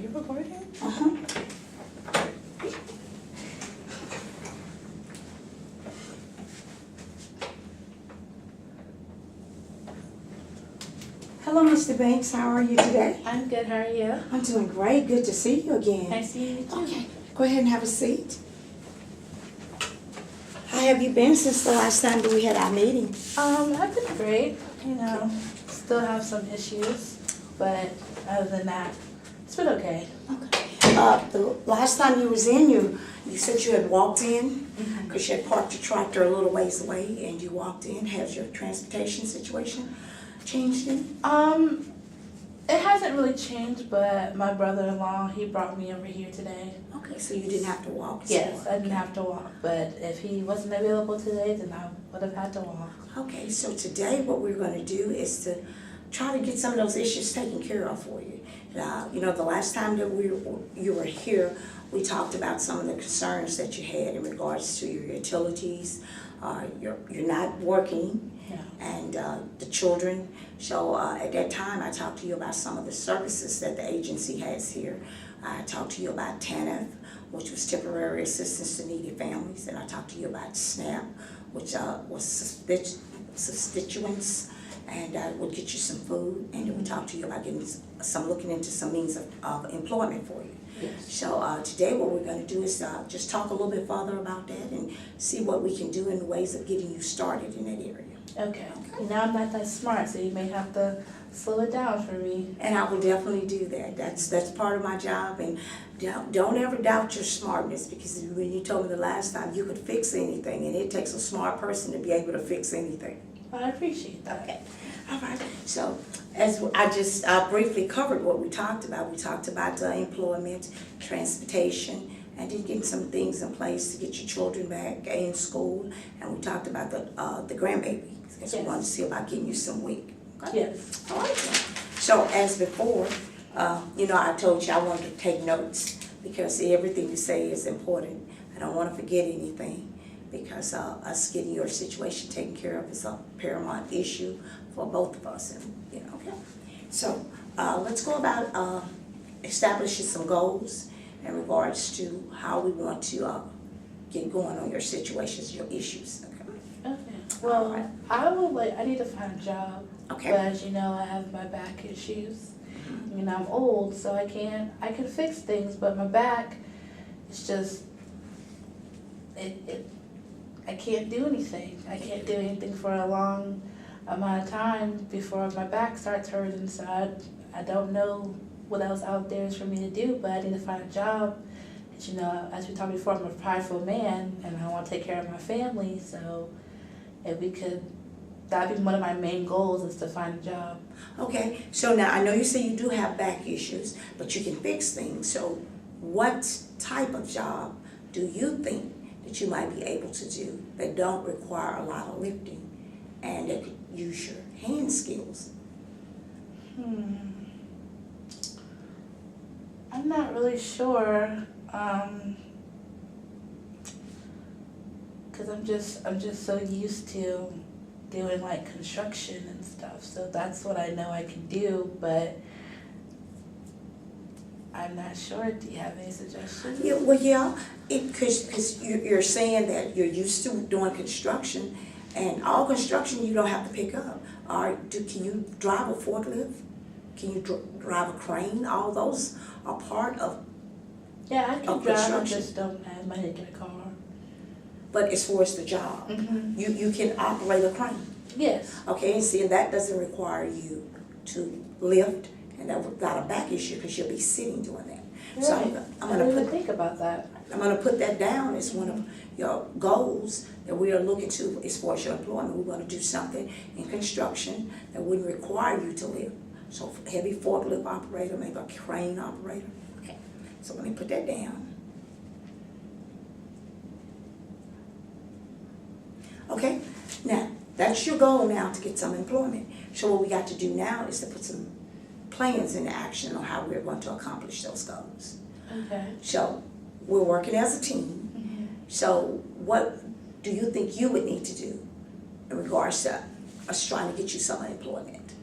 you recording? Uh-huh. Hello, Mr. Banks. How are you today? I'm good, how are you? I'm doing great. Good to see you again. Nice seeing you too. Okay, go ahead and have a seat. How have you been since the last time that we had our meeting? I've been great, you know, still have some issues, but other than that, it's been okay. Okay. The last time you was in, you said you had walked in because you had parked your tractor a little ways away and you walked in. Has your transportation situation changed any? It hasn't really changed, but my brother-in-law, he brought me over here today. Okay, so you didn't have to walk? Yes, I didn't have to walk, but if he wasn't available today, then I would have had to walk. Okay, so today what we're going to do is to try to get some of those issues taken care of for you. You know, the last time that you were here, we talked about some of the concerns that you had in regards to your utilities. You're not working, Yeah. and the children. So at that time, I talked to you about some of the services that the agency has here. I talked to you about TANF, which was Temporary Assistance to Needy Families, and I talked to you about SNAP, which was substituents, and would get you some food, and then we talked to you about getting looking into some means of employment for you. Yes. So today what we're going to do is just talk a little bit further about that and see what we can do in the ways of getting you started in that area. Okay. Now I'm not that smart, so you may have to slow it down for me. And I will definitely do that. That's part of my job, and don't ever doubt your smartness, because when you told me the last time you could fix anything, and it takes a smart person to be able to fix anything. I appreciate that. Okay. All right. So as I just briefly covered what we talked about employment, transportation, and then getting some things in place to get your children back in school, and we talked about the grandbaby. So we wanted to see about getting you some week. Okay? Yes. All right. So as before, you know, I told you I wanted to take notes because everything you say is important. I don't want to forget anything, because us getting your situation taken care of is a paramount issue for both of us. And you know, okay. So let's go about establishing some goals in regards to how we want to get going on your situations, your issues. Okay. Okay. Well, Alright. I need to find a job. Okay. But as you know, I have my back issues. You know, I'm old, so I can fix things, but my back, it's just, I can't do anything. I can't do anything for a long amount of time before my back starts hurting, so I don't know what else out there is for me to do, but I need to find a job. As you know, as we talked before, I'm a prideful man, and I want to take care of my family, so if we could, that'd be one of my main goals, is to find a job. Okay, so now I know you say you do have back issues, but you can fix things. So what type of job do you think that you might be able to do that don't require a lot of lifting and that could use your hand skills? I'm not really sure, cause I'm just so used to doing like construction and stuff, so that's what I know I can do, but I'm not sure. Do you have any suggestions? Yeah, well, yeah, because you're saying that you're used to doing construction, and all construction you don't have to pick up. Can you drive a forklift? Can you drive a crane? All those are part of. Yeah, I can drive, I construction. just don't have money to get a car. But as far as the job, you can operate a crane. Yes. Okay, and see, that doesn't require you to lift, and that without a back issue, because you'll be sitting doing that. Right. So I'm I gonna didn't even put think about that. I'm gonna put that down as one of your goals that we are looking to as far as your employment. We're gonna do something in construction that wouldn't require you to lift. So heavy forklift operator, maybe a crane operator. Okay, so let me put that down. Okay, now that's your goal now, to get some employment. So what we got to do now is to put some plans into action on how we're going to accomplish those goals. Okay. So we're working as a team. So what do you think you would need to do in regards to us trying to get you some employment?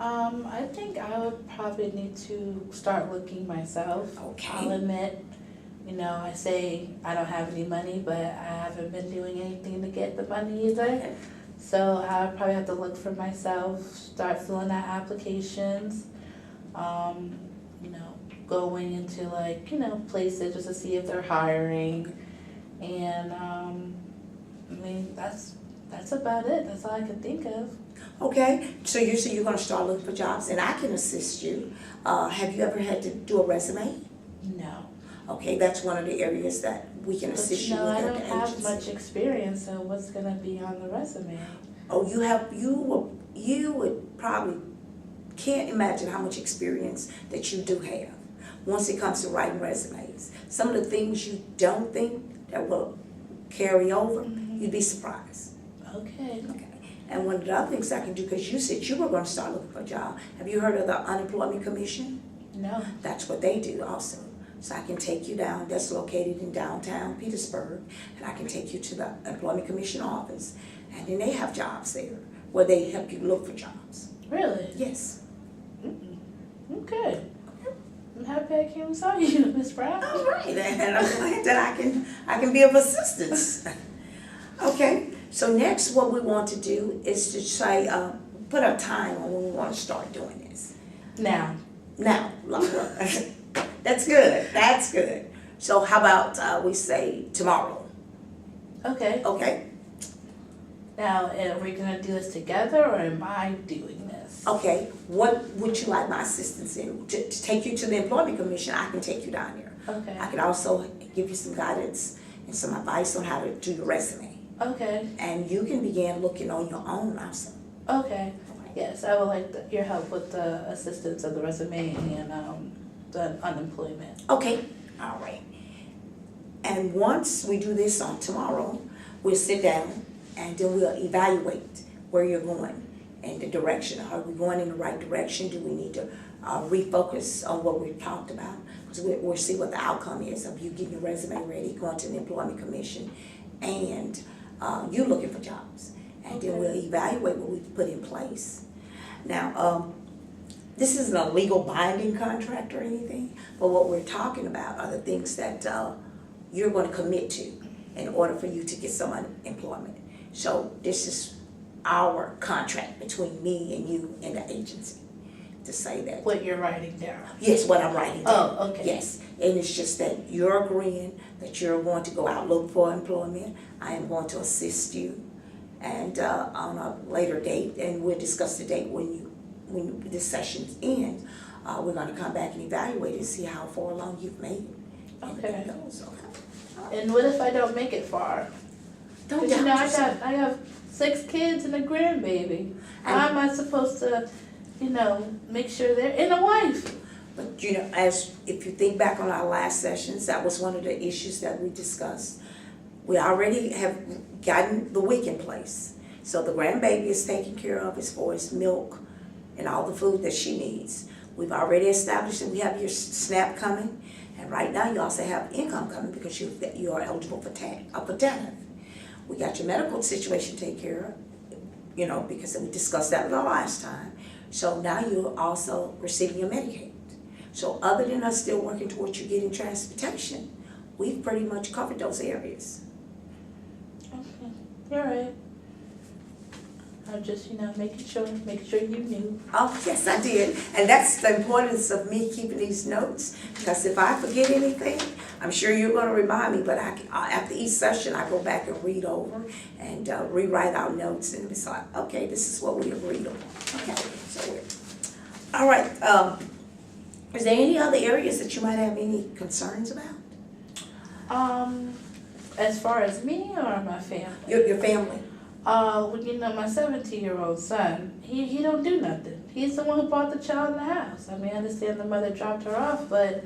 I think I would probably need to start looking myself. Okay. I'll admit, I say I don't have any money, but I haven't been doing anything to get the money either. Okay. So I'll probably have to look for myself, start filling out applications, going into places just to see if they're hiring. And, that's about it. That's all I can think of. Okay, so you say you're gonna start looking for jobs, and I can assist you. Have you ever had to do a resume? No. Okay, that's one of the areas that we can assist you with I at don't the have agency. much experience, so what's gonna be on the resume? Oh, you would probably can't imagine how much experience that you do have once it comes to writing resumes. Some of the things you don't think that will carry over, you'd be surprised. Okay. Okay. And one of the other things I can do, because you said you were going to start looking for a job, have you heard of the Unemployment Commission? No. That's what they do also. So I can take you down, that's located in downtown Petersburg, and I can take you to the Employment Commission office, and then they have jobs there where they help you look for jobs. Really? Yes. Okay. I'm happy I came and saw you, Miss Brown. All right, and I'm glad that I can be of assistance. Okay, so next what we want to do is to say, put a time on when we want to start doing this. Now. Now, that's good, that's good. So how about we say tomorrow, Okay. okay? Now, are we gonna do this together, or am I doing this? Okay, what would you like my assistance in? To take you to the Employment Commission, I can take you down there. Okay. I can also give you some guidance and some advice on how to do your resume. Okay. And you can begin looking on your own also. Okay. Yes, I would like your help with the assistance of the resume and the unemployment. Okay, all right. And once we do this on tomorrow, we'll sit down and then we'll evaluate where you're going and the direction. Are we going in the right direction? Do we need to refocus on what we've talked about? Because we'll see what the outcome is of you getting your resume ready, going to the Employment Commission, and you looking for jobs. And then we'll evaluate what we've put in place. Now, this isn't a legal binding contract or anything, but what we're talking about are the things that you're going to commit to in order for you to get some employment. So this is our contract between me and you and the agency to say that. What you're writing down. Yes, what I'm writing down. Oh, okay. Yes, and it's just that you're agreeing that you're going to go out look for employment. I am going to assist you, and on a later date, and we'll discuss the date when this session's ends. We're going to come back and evaluate and see how far along you've made it. Okay. Okay. And what if I don't make it far? Don't Because doubt yourself. I have 6 kids and a grandbaby. How am I supposed to, make sure they're and a wife? But as if you think back on our last sessions, that was one of the issues that we discussed. We already have gotten the week in place. So the grandbaby is taken care of as far as milk and all the food that she needs. We've already established that we have your SNAP coming, and right now you also have income coming because you are eligible for TANF. We got your medical situation taken care of, because we discussed that the last time. So now you're also receiving your Medicaid. So other than us still working towards you getting transportation, we've pretty much covered those areas. Okay, you're right. I'm just, making sure you knew. Oh, yes, I did. And that's the importance of me keeping these notes, because if I forget anything, I'm sure you're going to remind me, but after each session, I go back and read over and rewrite our notes, and it's like, okay, this is what we agreed on. Okay, so all right. Is there any other areas that you might have any concerns about? As far as me or my family? Your family. Well, my 17-year-old son, he don't do nothing. He's the one who brought the child in the house. I mean, I understand the mother dropped her off, but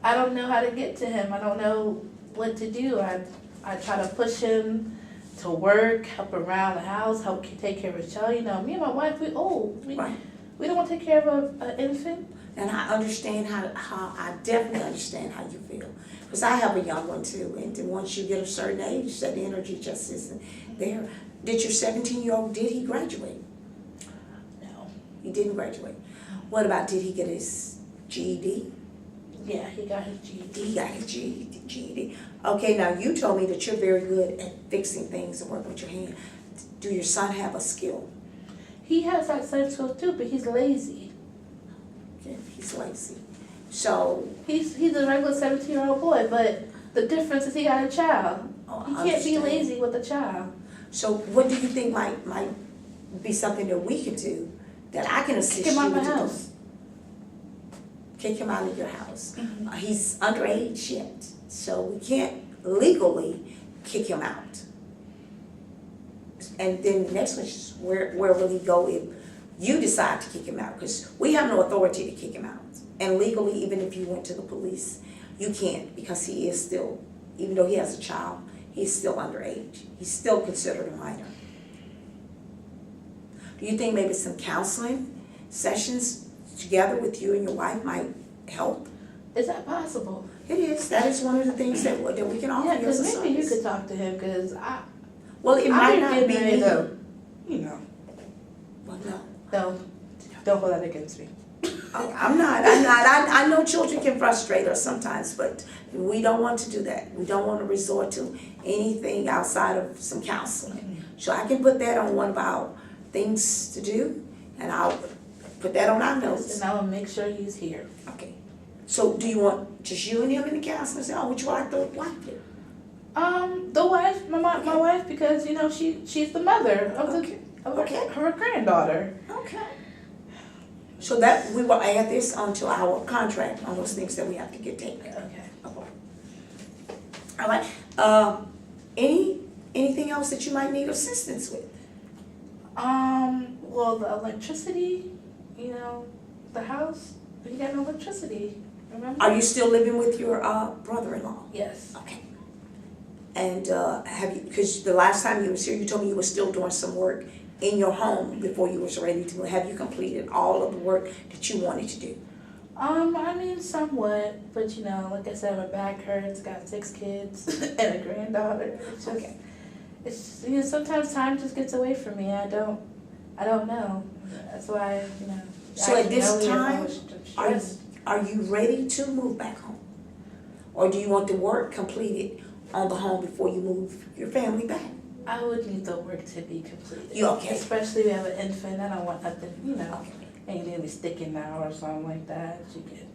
I don't know how to get to him. I don't know what to do. I try to push him to work, help around the house, help take care of his child. Me and my wife, we old. We don't want to take care of an infant. And I understand I definitely understand how you feel. Because I have a young one too, and then once you get a certain age, that energy just isn't there. Did your 17-year-old, did he graduate? No. He didn't graduate. What about, did he get his GED? Yeah, he got his GED. He got his GED. Okay, now you told me that you're very good at fixing things and working with your hand. Do your son have a skill? He has that same skill too, but he's lazy. Okay, he's lazy. So. He's a regular 17-year-old boy, but the difference is he got a child. Oh, He I can't be understand. lazy with a child. So what do you think might be something that we can do, that I can assist Kick him you out with? my house. Kick him out of your house. Mhm. He's underage yet, so we can't legally kick him out. And then the next question is, where will he go if you decide to kick him out? Because we have no authority to kick him out. And legally, even if you went to the police, you can't, because he is still, even though he has a child, he's still underage. He's still considered a minor. Do you think maybe some counseling sessions together with you and your wife might help? Is that possible? It is. That is one of the things that we can offer Yeah, you as a because maybe you service. could talk to him, because Well, it might not be ready me. to, you know, Well, no. don't hold that against me. Oh, I'm not. I know children can frustrate us sometimes, but we don't want to do that. We don't want to resort to anything outside of some counseling. So I can put that on one of our things to do, and I'll put that on our notes. And I will make sure he's here. Okay. So do you want just you and him in the counseling? Say, oh, would you like the wife to? The wife, my wife, because she's the mother of Okay. her granddaughter. Okay. So that we will add this onto our contract on those things that we have to get taken care of. Okay. All right. Anything else that you might need assistance with? Well, the electricity, the house, we got no electricity, remember? Are you still living with your brother-in-law? Yes. Okay. And have you? Because the last time you was here, you told me you were still doing some work in your home before you was ready to. Have you completed all of the work that you wanted to do? I mean, somewhat, but like I said, my back hurts, got 6 kids and a granddaughter. Okay. It's sometimes time just gets away from me. I don't know. That's why, So I at this know you're time, always stressed. Are you ready to move back home? Or do you want the work completed on the home before you move your family back? I would need the work to be completed. You okay? Especially if we have an infant. I don't want nothing, Okay. ain't really sticking now or something like that. She could.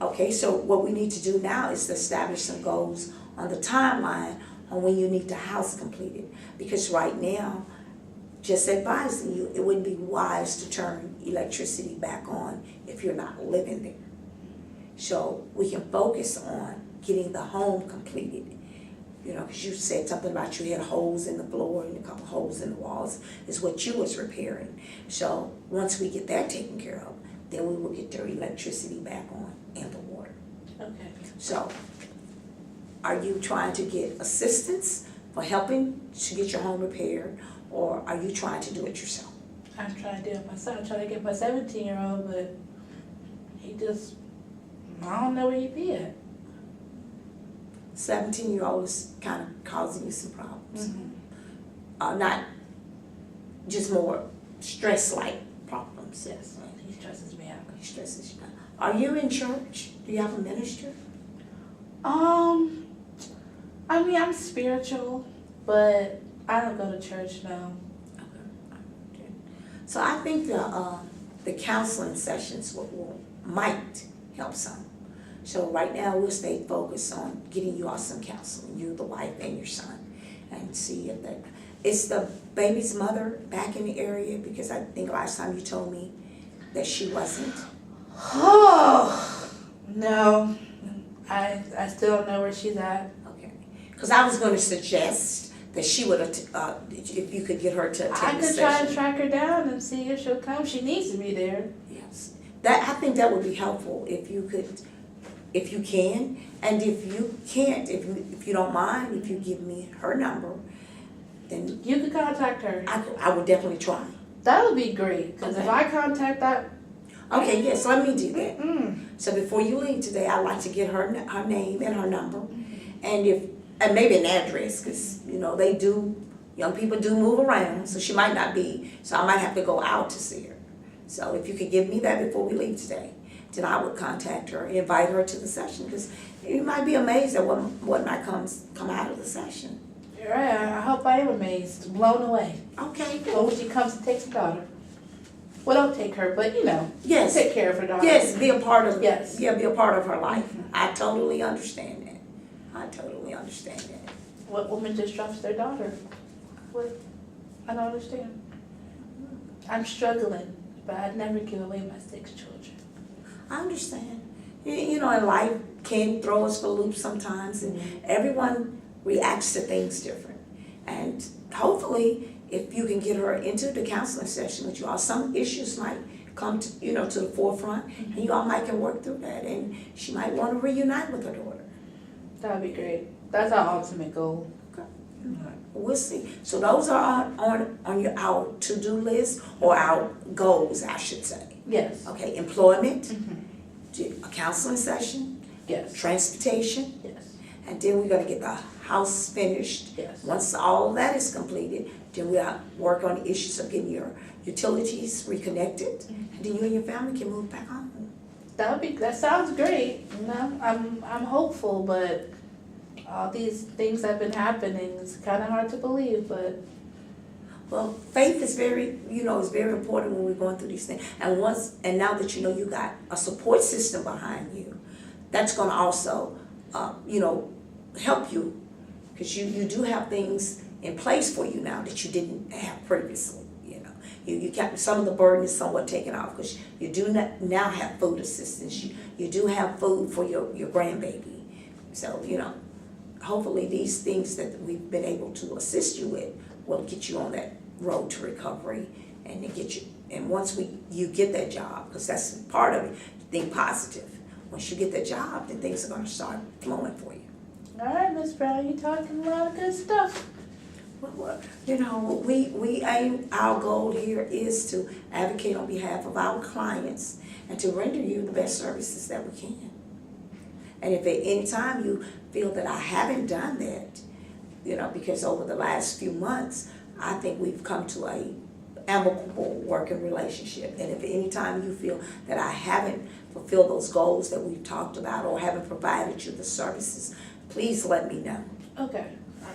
Okay, so what we need to do now is to establish some goals on the timeline on when you need the house completed. Because right now, just advising you, it wouldn't be wise to turn electricity back on if you're not living there. So we can focus on getting the home completed. Because you said something about you had holes in the floor and a couple holes in the walls is what you was repairing. So once we get that taken care of, then we will get their electricity back on and the water. Okay. So are you trying to get assistance for helping to get your home repaired, or are you trying to do it yourself? I'm trying to do it myself. I'm trying to get my 17-year-old, but he just, I don't know where he'd be at. 17-year-old is kind of causing you some problems. Mm-hmm. Not just more stress-like problems. Yes, he stresses me out. He stresses you out. Are you in church? Do you have a minister? I mean, I'm spiritual, but I don't go to church now. Okay. So I think the counseling sessions might help some. So right now we'll stay focused on getting you all some counseling, you, the wife, and your son, and see if that. Is the baby's mother back in the area? Because I think last time you told me that she wasn't. Oh no, I still don't know where she's at. Okay. Because I was going to suggest that she would, if you could get her to attend I the could try session. to track her down and see if she'll come. She needs to be there. Yes. I think that would be helpful if you could, if you can, and if you can't, if you don't mind, if you give me her number, then You could contact her. I would definitely try. That would be great, because if Okay. I contact that. Okay, yes, let me do that. Mm. So before you leave today, I'd like to get her name and her number, and maybe an address, because young people do move around, so she might not be. So I might have to go out to see her, So if you could give me that before we leave today, then I would contact her, invite her to the session, because you might be amazed at what might come out of the session. You're right. I hope I am amazed, blown away. Okay, But when she comes to take her daughter. Well, don't take her, but yes, take care of her daughter. yes, be a part of Yes. Yeah, be a part of her life. Mhm. I totally understand that. I totally understand that. What woman just drops their daughter? What? I don't understand. I'm struggling, but I'd never give away my 6 children. I understand. And life can throw us for loops sometimes, and everyone reacts to things different. And hopefully, if you can get her into the counseling session with you all, some issues might come to the forefront, and you all might can work through that, and she might want to reunite with her daughter. That would be great. That's our ultimate goal. We'll see. So those are on our to-do list, or our goals, I should say. Yes. Okay, employment, Mm-hmm. a counseling session, Yes. transportation, Yes. and then we're gonna get the house finished. Yes. Once all that is completed, then we'll work on the issues of getting your utilities reconnected, and then you and your family can move back home. That sounds great. I'm hopeful, but all these things have been happening. It's kind of hard to believe, but Well, faith is is very important when we're going through these things. And now that you got a support system behind you, that's gonna also, help you, because you do have things in place for you now that you didn't have previously. You got some of the burden is somewhat taken off, because you do now have food assistance. You do have food for your grandbaby. So hopefully these things that we've been able to assist you with will get you on that road to recovery, and to get you. And once you get that job, because that's part of it, think positive. Once you get that job, then things are going to start flowing for you. all right, Miss Brown, you talking a lot of good stuff. Well, we aim. Our goal here is to advocate on behalf of our clients and to render you the best services that we can. And if at any time you feel that I haven't done that, because over the last few months, I think we've come to a amicable working relationship. And if at any time you feel that I haven't fulfilled those goals that we've talked about, or haven't provided you the services, please let me know. Okay.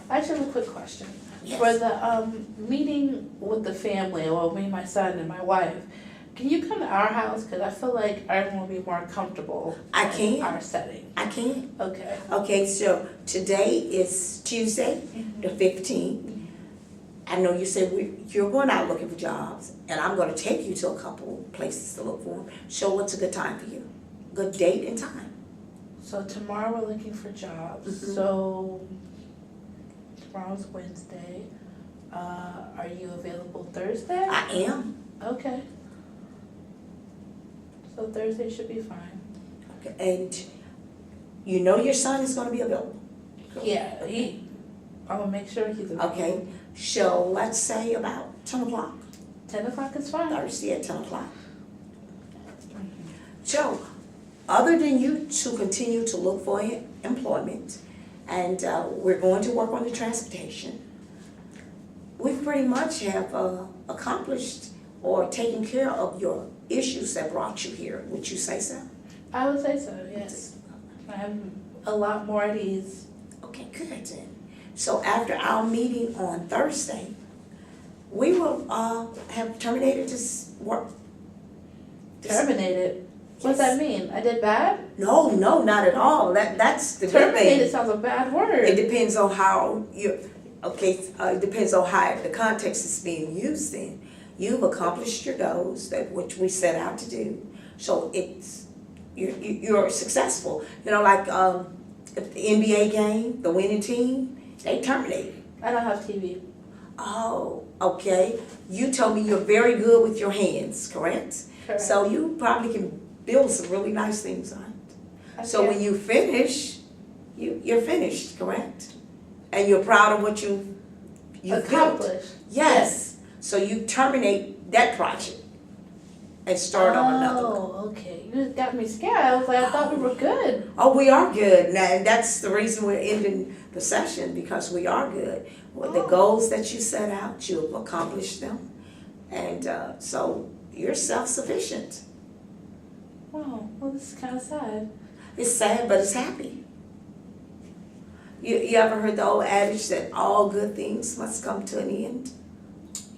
I actually have a quick question. Yes. For the meeting with the family, or me, my son, and my wife, can you come to our house? Because I feel like everyone will be more comfortable I in can. our setting. I can. Okay. Okay, so today is Tuesday, the 15th. I know you said you're going out looking for jobs, and I'm going to take you to a couple places to look for them. So what's a good time for you? Good date and time. So tomorrow we're looking for jobs. Mhm. So tomorrow's Wednesday. Are you available Thursday? I am. Okay. So Thursday should be fine. Okay, and your son is going to be available. Yeah, I will make sure he's available. Okay, so let's say about 10 o'clock. 10 o'clock is fine. Thursday at 10 o'clock. So, other than you to continue to look for employment, and we're going to work on the transportation, we pretty much have accomplished or taken care of your issues that brought you here. Would you say so? I would say so, yes. I have a lot more at ease. Okay, good then. So after our meeting on Thursday, we will have terminated this work. Terminated? What's that mean? I did bad? No, not at all. That's the good Terminated thing. sounds a bad word. It depends on how it depends on how the context is being used in. You've accomplished your goals, which we set out to do. So you're successful. Like the NBA game, the winning team, they terminated. I don't have TV. Oh, okay. You told me you're very good with your hands, correct? Correct. So you probably can build some really nice things on it. So when you finish, you're finished, correct? And you're proud of what you've built. Accomplished. Yes. So you terminate that project and start on another one. Oh, okay. You just got me scared. I was like, I thought we were good. Oh, we are good. Now, and that's the reason we're ending the session, because we are good. Well, the goals that you set out, you have accomplished them. And so you're self-sufficient. Wow, well, this is kind of sad. It's sad, but it's happy. You ever heard the old adage that all good things must come to an end?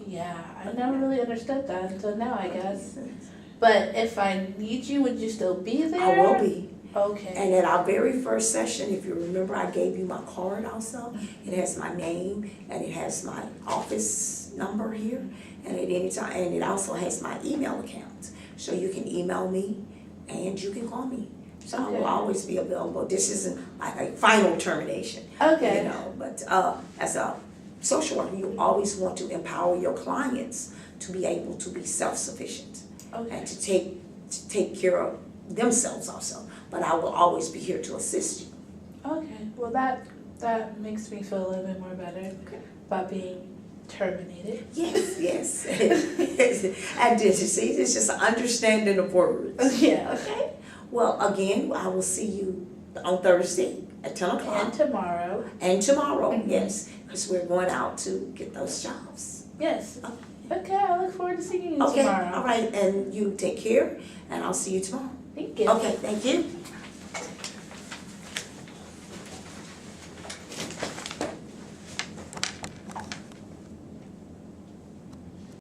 Yeah, I never really understood that until now, I guess. But if I need you, would you still be there? I will be. Okay. And at our very first session, if you remember, I gave you my card also. It has my name and it has my office number here. And at any time, and it also has my email account. So you can email me and you can call me. So I Okay. will always be available. This isn't like a final termination. Okay. You know, but as a social worker, you always want to empower your clients to be able to be self-sufficient Okay. and to take care of themselves also. But I will always be here to assist you. Okay. Well, that makes me feel a little bit more better about being terminated. Yes, yes. And did you see? It's just an understanding of words. Yeah. Okay. Well, again, I will see you on Thursday at 10 And o'clock. tomorrow. And tomorrow, Mhm. yes, because we're going out to get those jobs. Yes. Okay, I look forward to seeing you Okay, tomorrow. all right, and you take care, and I'll see you tomorrow. Thank you. Okay, thank you.